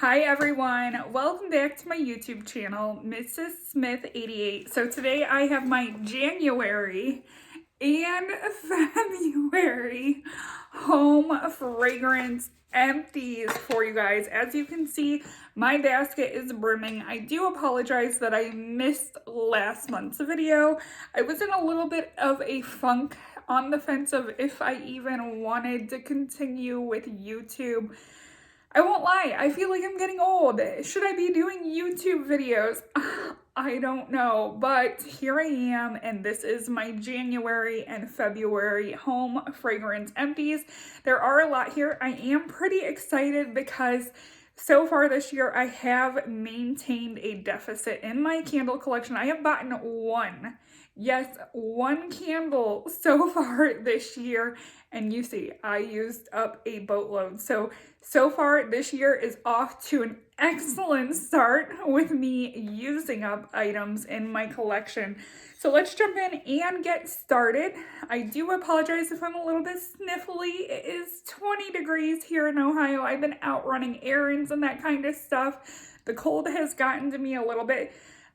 Hi everyone, welcome back to my YouTube channel, Mrs. Smith 88. So today I have my January and February home fragrance empties for you guys. As you can see, my basket is brimming. I do apologize that I missed last month's video. I was in a little bit of a funk, on the fence of if I even wanted to continue with YouTube. I won't lie, I feel like I'm getting old. Should I be doing YouTube videos? I don't know, but here I am, and this is my January and February home fragrance empties. There are a lot here. I am pretty excited because so far this year I have maintained a deficit in my candle collection. I have bought one. Yes, one candle so far this year, and you see, I used up a boatload. So far this year is off to an excellent start with me using up items in my collection. So let's jump in and get started. I do apologize if I'm a little bit sniffly. It is 20 degrees here in Ohio. I've been out running errands and that kind of stuff. The cold has gotten to me a little bit.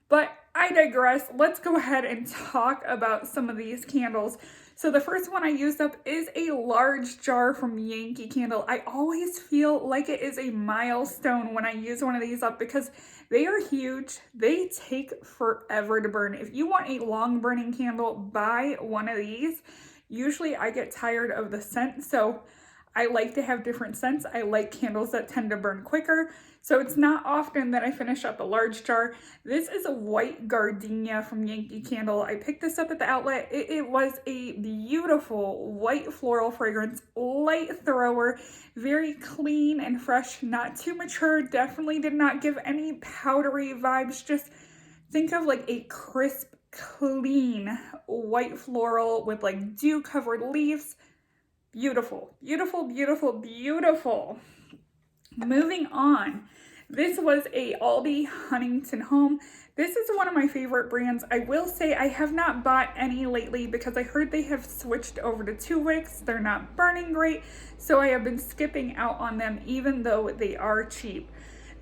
But I digress. Let's go ahead and talk about some of these candles. So the first one I used up is a large jar from Yankee candle. I always feel like it is a milestone when I use one of these up because they are huge. They take forever to burn. If you want a long burning candle, buy one of these. Usually I get tired of the scent, so I like to have different scents. I like candles that tend to burn quicker. So it's not often that I finish up a large jar. This is a white gardenia from Yankee Candle. I picked this up at the outlet. It was a beautiful white floral fragrance, light thrower, very clean and fresh, not too mature. Definitely did not give any powdery vibes. Just think of like a crisp, clean white floral with like dew covered leaves. Beautiful, beautiful, beautiful, beautiful. Moving on, this was a Aldi Huntington Home. This is one of my favorite brands. I will say I have not bought any lately because I heard they have switched over to 2 wicks. They're not burning great, so I have been skipping out on them even though they are cheap.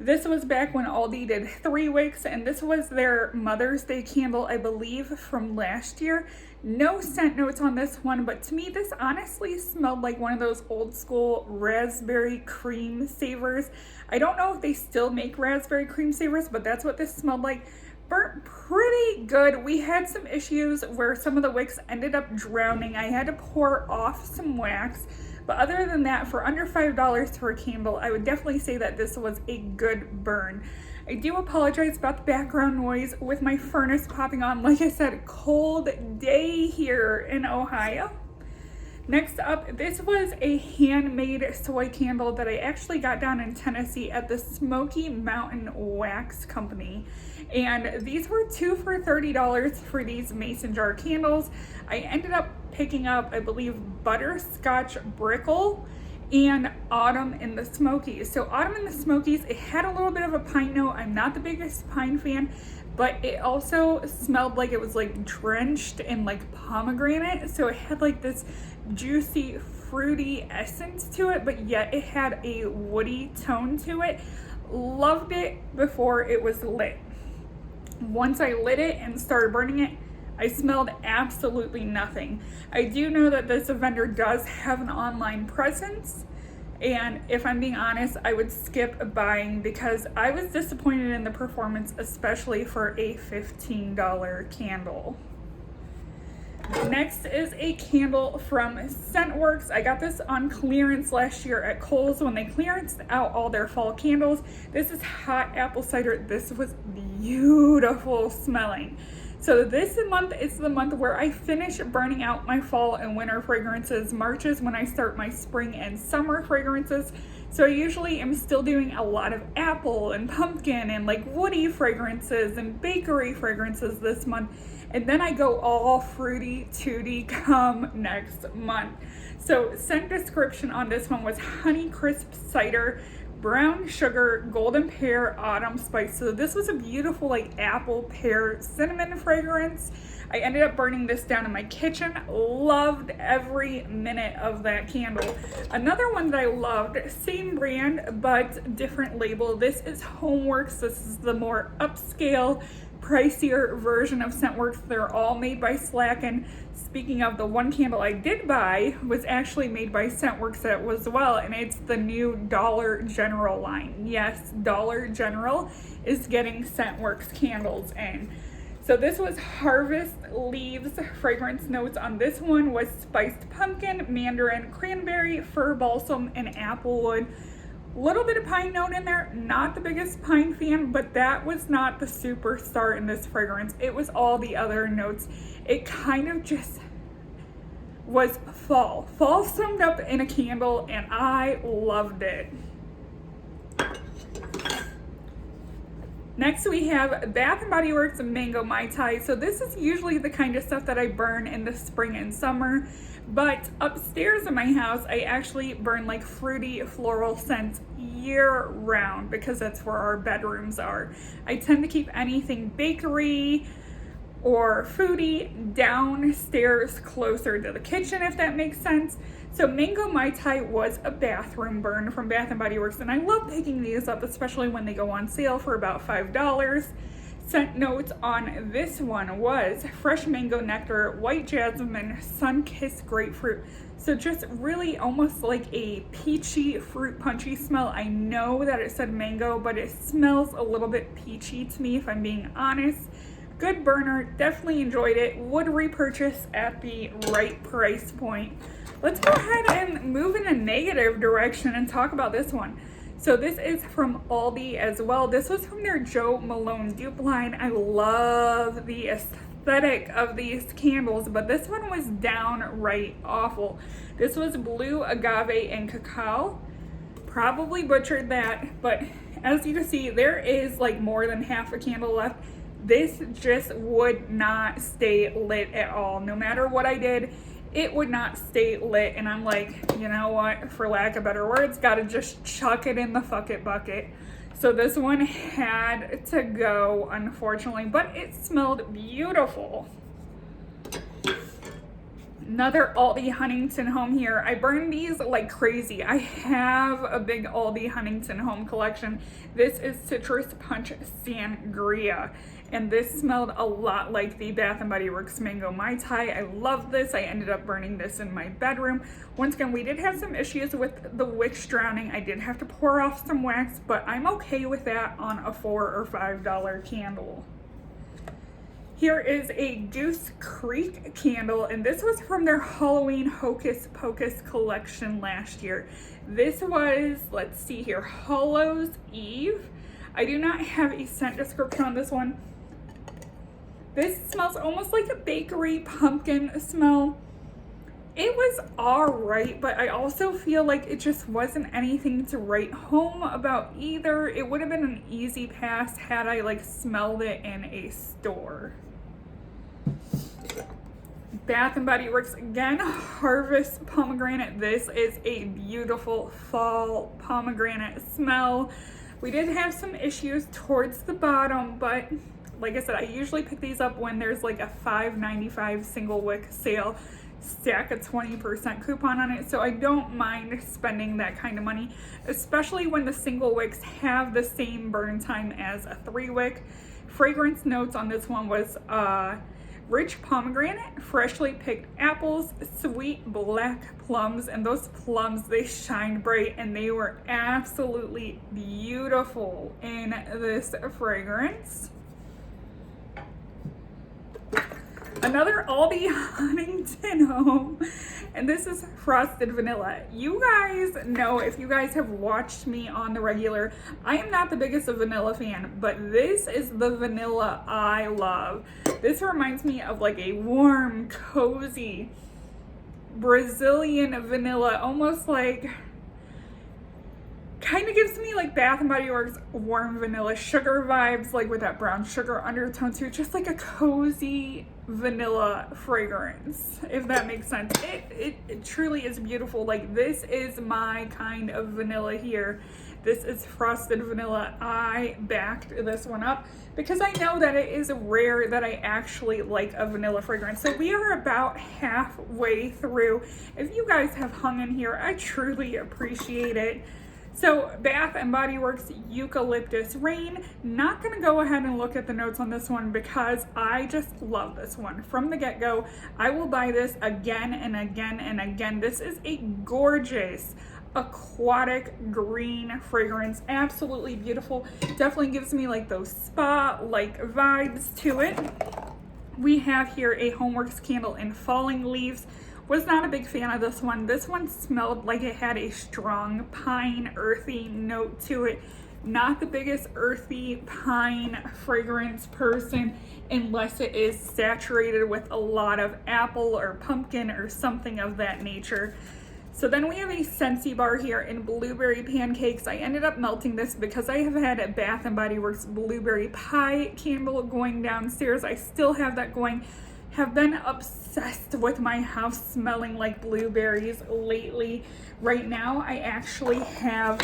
This was back when Aldi did 3 wicks, and this was their Mother's Day candle, I believe, from last year. No scent notes on this one, but to me, this honestly smelled like one of those old school raspberry cream savers. I don't know if they still make raspberry cream savers, but that's what this smelled like. Burnt pretty good. We had some issues where some of the wicks ended up drowning. I had to pour off some wax. But other than that, for under $5 for a candle, I would definitely say that this was a good burn. I do apologize about the background noise with my furnace popping on. Like I said, cold day here in Ohio. Next up, this was a handmade soy candle that I actually got down in Tennessee at the Smoky Mountain Wax Company. And these were 2 for $30 for these mason jar candles. I ended up picking up, I believe, Butterscotch Brickle and Autumn in the Smokies. So Autumn in the Smokies, it had a little bit of a pine note. I'm not the biggest pine fan, but it also smelled like it was like drenched in like pomegranate. So it had like this juicy, fruity essence to it, but yet it had a woody tone to it. Loved it before it was lit. Once I lit it and started burning it, I smelled absolutely nothing. I do know that this vendor does have an online presence, and if I'm being honest, I would skip buying because I was disappointed in the performance, especially for a $15 candle. Next is a candle from Scentworx. I got this on clearance last year at Kohl's when they clearanced out all their fall candles. This is hot apple cider. This was beautiful smelling. So this month is the month where I finish burning out my fall and winter fragrances. March is when I start my spring and summer fragrances. So I usually am still doing a lot of apple and pumpkin and like woody fragrances and bakery fragrances this month. And then I go all fruity tooty come next month. So scent description on this one was honey crisp cider, brown sugar, golden pear, autumn spice. So this was a beautiful like apple, pear, cinnamon fragrance. I ended up burning this down in my kitchen. Loved every minute of that candle. Another one that I loved, same brand but different label. This is Homeworks. This is the more upscale, pricier version of Scentworx. They're all made by Slacken. Speaking of, the one candle I did buy was actually made by Scentworx as well, and it's the new Dollar General line. Yes, Dollar General is getting Scentworx candles in. So this was Harvest Leaves. Fragrance notes on this one was spiced pumpkin, mandarin, cranberry, fir balsam, and applewood. Little bit of pine note in there. Not the biggest pine fan, but that was not the superstar in this fragrance. It was all the other notes. It kind of just was fall. Fall summed up in a candle, and I loved it. Next we have Bath & Body Works Mango Mai Tai. So this is usually the kind of stuff that I burn in the spring and summer, but upstairs in my house I actually burn like fruity floral scents year round because that's where our bedrooms are. I tend to keep anything bakery or foodie downstairs closer to the kitchen, if that makes sense. So Mango Mai Tai was a bathroom burn from Bath & Body Works, and I love picking these up, especially when they go on sale for about $5. Scent notes on this one was fresh mango nectar, white jasmine, sun-kissed grapefruit. So just really almost like a peachy, fruit punchy smell. I know that it said mango, but it smells a little bit peachy to me, if I'm being honest. Good burner, definitely enjoyed it. Would repurchase at the right price point. Let's go ahead and move in a negative direction and talk about this one. So this is from Aldi as well. This was from their Joe Malone dupe line. I love the aesthetic of these candles, but this one was downright awful. This was blue agave and cacao. Probably butchered that, but as you can see, there is like more than half a candle left. This just would not stay lit at all. No matter what I did, it would not stay lit, and I'm like, you know what, for lack of better words, gotta just chuck it in the fuck it bucket. So this one had to go, unfortunately, but it smelled beautiful. Another Aldi Huntington Home here. I burn these like crazy. I have a big Aldi Huntington Home collection. This is Citrus Punch Sangria, and this smelled a lot like the Bath & Body Works Mango Mai Tai. I love this. I ended up burning this in my bedroom. Once again, we did have some issues with the wicks drowning. I did have to pour off some wax, but I'm okay with that on a $4 or $5 candle. Here is a Goose Creek candle, and this was from their Halloween Hocus Pocus collection last year. This was, let's see here, Hallows Eve. I do not have a scent description on this one. This smells almost like a bakery pumpkin smell. It was alright, but I also feel like it just wasn't anything to write home about either. It would have been an easy pass had I like smelled it in a store. Bath & Body Works again, Harvest Pomegranate. This is a beautiful fall pomegranate smell. We did have some issues towards the bottom, but like I said, I usually pick these up when there's like a $5.95 single wick sale, stack a 20% coupon on it, so I don't mind spending that kind of money, especially when the single wicks have the same burn time as a 3-wick. Fragrance notes on this one was rich pomegranate, freshly picked apples, sweet black plums, and those plums, they shined bright and they were absolutely beautiful in this fragrance. Another Aldi Huntington Home, and this is Frosted Vanilla. You guys know, if you guys have watched me on the regular, I am not the biggest of vanilla fan, but this is the vanilla I love. This reminds me of like a warm, cozy Brazilian vanilla, almost like, kind of gives me like Bath & Body Works warm vanilla sugar vibes, like with that brown sugar undertone too, just like a cozy vanilla fragrance, if that makes sense. It truly is beautiful. Like, this is my kind of vanilla here. This is Frosted Vanilla. I backed this one up because I know that it is rare that I actually like a vanilla fragrance. So we are about halfway through. If you guys have hung in here, I truly appreciate it. So Bath & Body Works Eucalyptus Rain. Not gonna go ahead and look at the notes on this one because I just love this one. From the get-go, I will buy this again and again and again. This is a gorgeous aquatic green fragrance. Absolutely beautiful. Definitely gives me like those spa-like vibes to it. We have here a Homeworks candle in Falling Leaves. Was not a big fan of this one. This one smelled like it had a strong pine, earthy note to it. Not the biggest earthy pine fragrance person unless it is saturated with a lot of apple or pumpkin or something of that nature. So then we have a Scentsy bar here in Blueberry Pancakes. I ended up melting this because I have had a Bath & Body Works Blueberry Pie candle going downstairs. I still have that going. Have been obsessed with my house smelling like blueberries lately. Right now, I actually have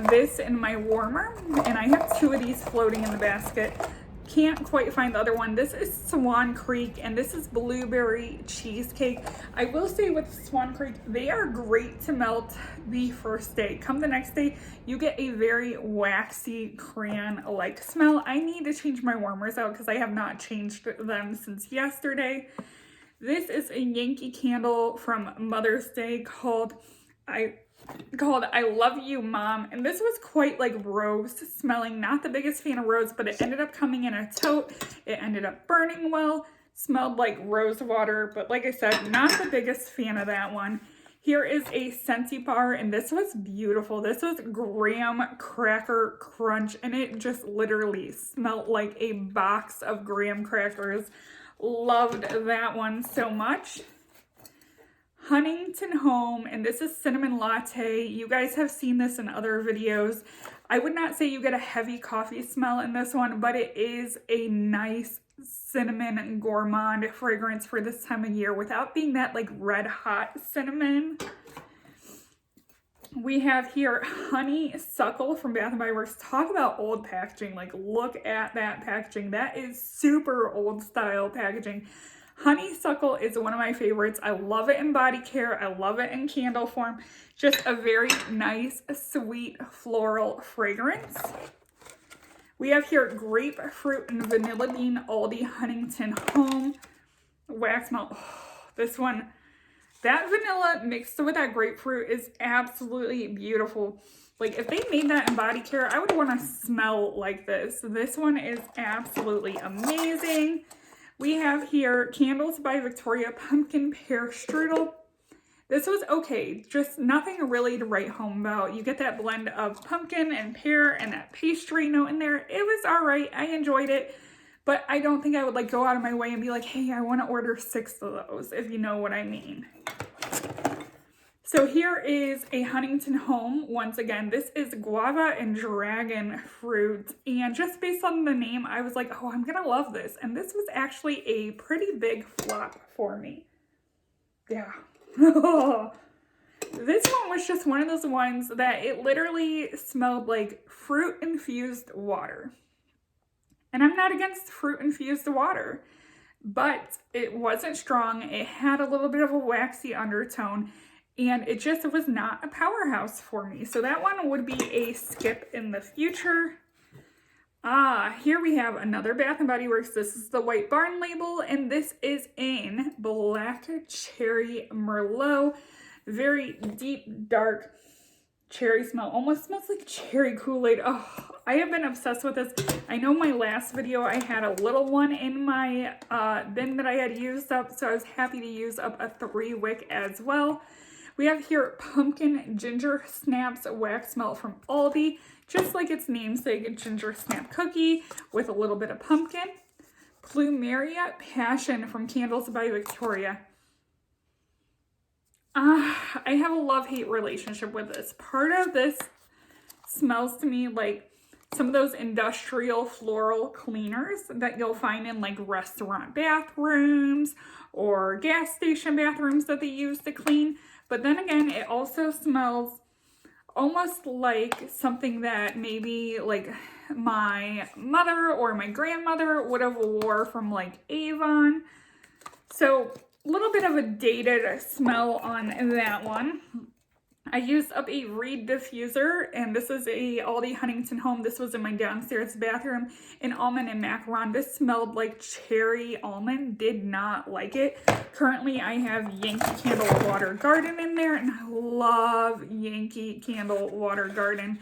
this in my warmer, and I have two of these floating in the basket. Can't quite find the other one. This is Swan Creek, and this is Blueberry Cheesecake. I will say with Swan Creek, they are great to melt the first day. Come the next day, you get a very waxy crayon-like smell. I need to change my warmers out because I have not changed them since yesterday. This is a Yankee candle from Mother's Day called I Love You, Mom. And this was quite like rose smelling. Not the biggest fan of rose, but it ended up coming in a tote. It ended up burning well. Smelled like rose water, but like I said, not the biggest fan of that one. Here is a Scentsy bar, and this was beautiful. This was graham cracker crunch, and it just literally smelled like a box of graham crackers. Loved that one so much. Huntington Home, and this is Cinnamon Latte. You guys have seen this in other videos. I would not say you get a heavy coffee smell in this one, but it is a nice cinnamon gourmand fragrance for this time of year without being that like red hot cinnamon. We have here Honeysuckle from Bath & Body Works. Talk about old packaging. Like, look at that packaging. That is super old style packaging. Honeysuckle is one of my favorites. I love it in body care. I love it in candle form. Just a very nice, sweet, floral fragrance. We have here Grapefruit and Vanilla Bean Aldi Huntington Home wax melt. Oh, this one, that vanilla mixed with that grapefruit is absolutely beautiful. Like, if they made that in body care, I would want to smell like this. This one is absolutely amazing. We have here Candles by Victoria Pumpkin Pear Strudel. This was okay, just nothing really to write home about. You get that blend of pumpkin and pear and that pastry note in there. It was all right. I enjoyed it, but I don't think I would like go out of my way and be like, hey, I want to order 6 of those, if you know what I mean. So here is a Huntington Home. Once again, this is guava and dragon fruit. And just based on the name, I was like, oh, I'm going to love this. And this was actually a pretty big flop for me. Yeah. This one was just one of those ones that it literally smelled like fruit-infused water. And I'm not against fruit-infused water, but it wasn't strong. It had a little bit of a waxy undertone. And it just was not a powerhouse for me. So that one would be a skip in the future. Here we have another Bath & Body Works. This is the White Barn label, and this is in Black Cherry Merlot. Very deep, dark cherry smell. Almost smells like cherry Kool-Aid. Oh, I have been obsessed with this. I know my last video, I had a little one in my bin that I had used up, so I was happy to use up a 3-wick as well. We have here Pumpkin Ginger Snaps Wax Melt from Aldi, just like its namesake, a ginger snap cookie with a little bit of pumpkin. Plumeria Passion from Candles by Victoria. I have a love-hate relationship with this. Part of this smells to me like some of those industrial floral cleaners that you'll find in like restaurant bathrooms or gas station bathrooms that they use to clean. But then again, it also smells almost like something that maybe like my mother or my grandmother would have wore from like Avon. So a little bit of a dated smell on that one. I used up a reed diffuser, and this is a Aldi Huntington Home. This was in my downstairs bathroom, an almond and macaron. This smelled like cherry almond. Did not like it. Currently, I have Yankee Candle Water Garden in there, and I love Yankee Candle Water Garden.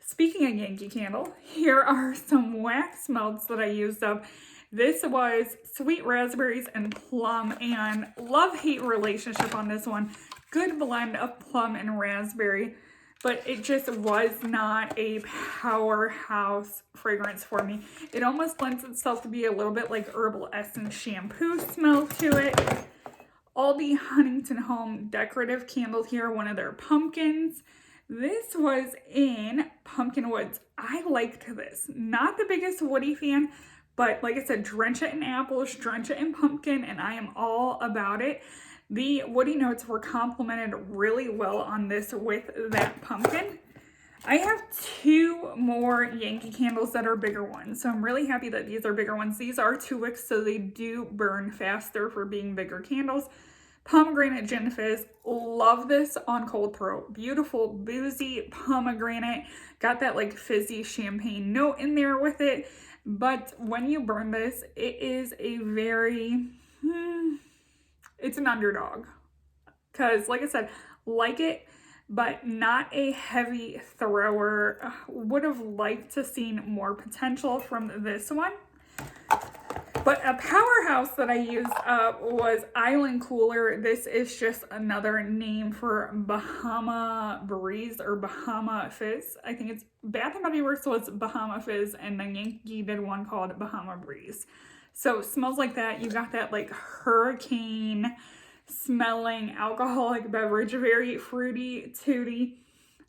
Speaking of Yankee Candle, here are some wax melts that I used up. This was sweet raspberries and plum, and love-hate relationship on this one. Good blend of plum and raspberry, but it just was not a powerhouse fragrance for me. It almost lends itself to be a little bit like herbal essence shampoo smell to it. Aldi Huntington Home decorative candle here, one of their pumpkins. This was in Pumpkin Woods. I liked this. Not the biggest woody fan, but like I said, drench it in apples, drench it in pumpkin, and I am all about it. The woody notes were complemented really well on this with that pumpkin. I have two more Yankee candles that are bigger ones, so I'm really happy that these are bigger ones. These are 2 wicks, so they do burn faster for being bigger candles. Pomegranate Gin Fizz, love this on cold throat. Beautiful, boozy pomegranate. Got that like fizzy champagne note in there with it. But when you burn this, it is a very, it's an underdog. Because like I said, like it, but not a heavy thrower. Would have liked to seen more potential from this one. But a powerhouse that I used up was Island Cooler. This is just another name for Bahama Breeze or Bahama Fizz. I think it's Bath & Body Works was Bahama Fizz, and then Yankee did one called Bahama Breeze. So it smells like that. You got that like hurricane smelling alcoholic beverage, very fruity, tooty.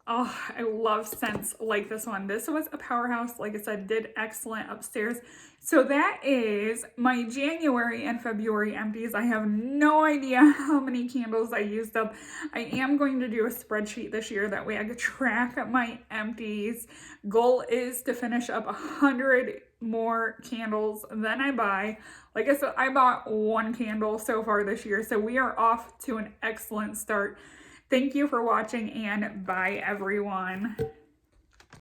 Oh, I love scents like this one. This was a powerhouse. Like I said, did excellent upstairs. So that is my January and February empties. I have no idea how many candles I used up. I am going to do a spreadsheet this year. That way I could track my empties. Goal is to finish up 100 more candles than I buy. Like I said, I bought 1 candle so far this year. So we are off to an excellent start. Thank you for watching, and bye everyone.